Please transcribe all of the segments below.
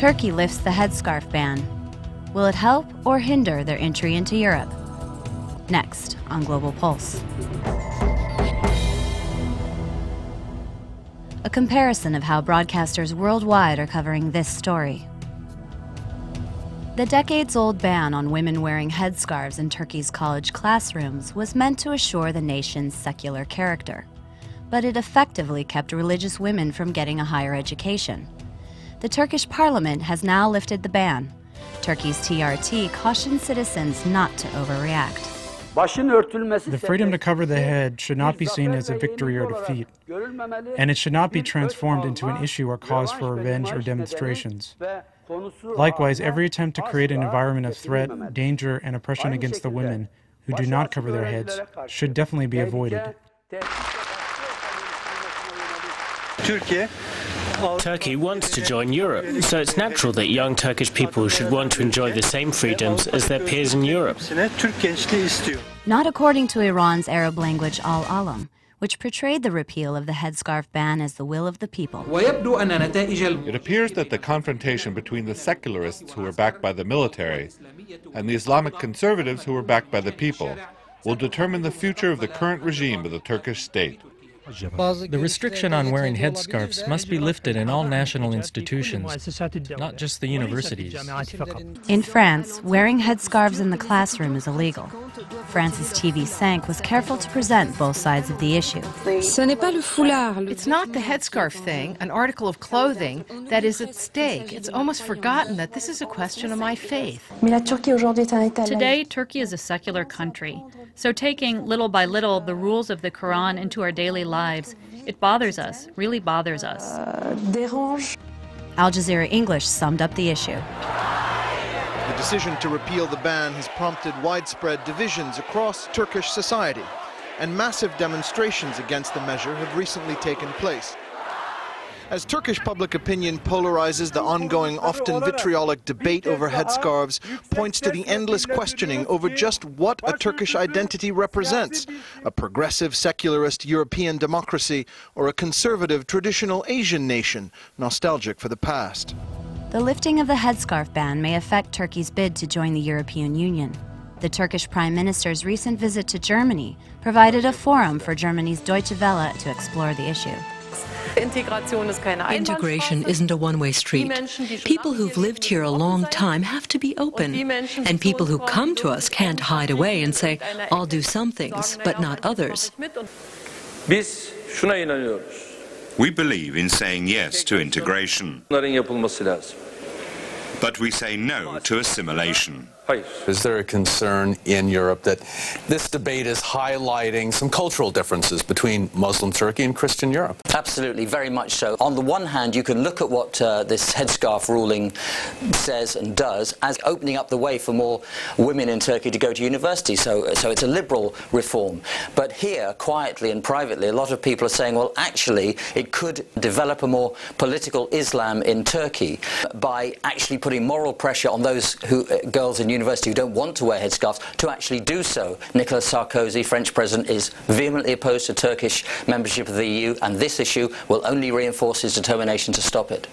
Turkey lifts the headscarf ban. Will it help or hinder their entry into Europe? Next on Global Pulse. A comparison of how broadcasters worldwide are covering this story. The decades-old ban on women wearing headscarves in Turkey's college classrooms was meant to assure the nation's secular character, but it effectively kept religious women from getting a higher education. The Turkish parliament has now lifted the ban. Turkey's TRT cautions citizens not to overreact. The freedom to cover the head should not be seen as a victory or defeat, and it should not be transformed into an issue or cause for revenge or demonstrations. Likewise, every attempt to create an environment of threat, danger, and oppression against the women who do not cover their heads should definitely be avoided. Turkey wants to join Europe, so it's natural that young Turkish people should want to enjoy the same freedoms as their peers in Europe. Not according to Iran's Arab language Alalam, which portrayed the repeal of the headscarf ban as the will of the people. It appears that the confrontation between the secularists who are backed by the military and the Islamic conservatives who are backed by the people will determine the future of the current regime of the Turkish state. The restriction on wearing headscarves must be lifted in all national institutions, not just the universities. In France, wearing headscarves in the classroom is illegal. France's TV 5 was careful to present both sides of the issue. It's not the headscarf thing, an article of clothing, that is at stake. It's almost forgotten that this is a question of my faith. Today, Turkey is a secular country. So taking little by little the rules of the Quran into our daily lives, it bothers us, really bothers us. Al Jazeera English summed up the issue. The decision to repeal the ban has prompted widespread divisions across Turkish society, and massive demonstrations against the measure have recently taken place. As Turkish public opinion polarizes, the ongoing, often vitriolic debate over headscarves points to the endless questioning over just what a Turkish identity represents: a progressive, secularist European democracy or a conservative, traditional Asian nation, nostalgic for the past. The lifting of the headscarf ban may affect Turkey's bid to join the European Union. The Turkish Prime Minister's recent visit to Germany provided a forum for Germany's Deutsche Welle to explore the issue. Integration isn't a one-way street. People who've lived here a long time have to be open. And people who come to us can't hide away and say, I'll do some things, but not others. We believe in saying yes to integration, but we say no to assimilation. Is there a concern in Europe that this debate is highlighting some cultural differences between Muslim Turkey and Christian Europe? Absolutely, very much so. On the one hand, you can look at what this headscarf ruling says and does as opening up the way for more women in Turkey to go to university. So it's a liberal reform. But here, quietly and privately, a lot of people are saying, well, actually, it could develop a more political Islam in Turkey by actually putting moral pressure on those girls in university who don't want to wear headscarves to actually do so. Nicolas Sarkozy, French president, is vehemently opposed to Turkish membership of the EU, and this issue will only reinforce his determination to stop it.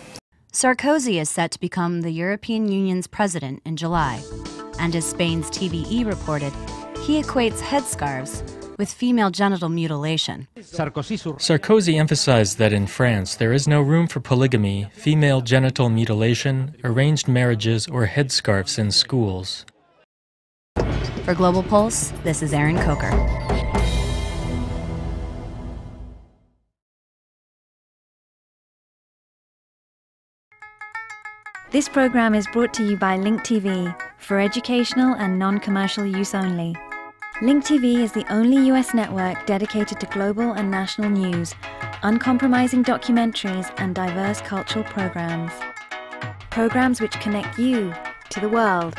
Sarkozy is set to become the European Union's president in July, and as Spain's TVE reported, he equates headscarves with female genital mutilation. Sarkozy emphasized that in France there is no room for polygamy, female genital mutilation, arranged marriages, or headscarves in schools. For Global Pulse, this is Erin Coker. This program is brought to you by Link TV for educational and non-commercial use only. Link TV is the only US network dedicated to global and national news, uncompromising documentaries, and diverse cultural programs. Programs which connect you to the world.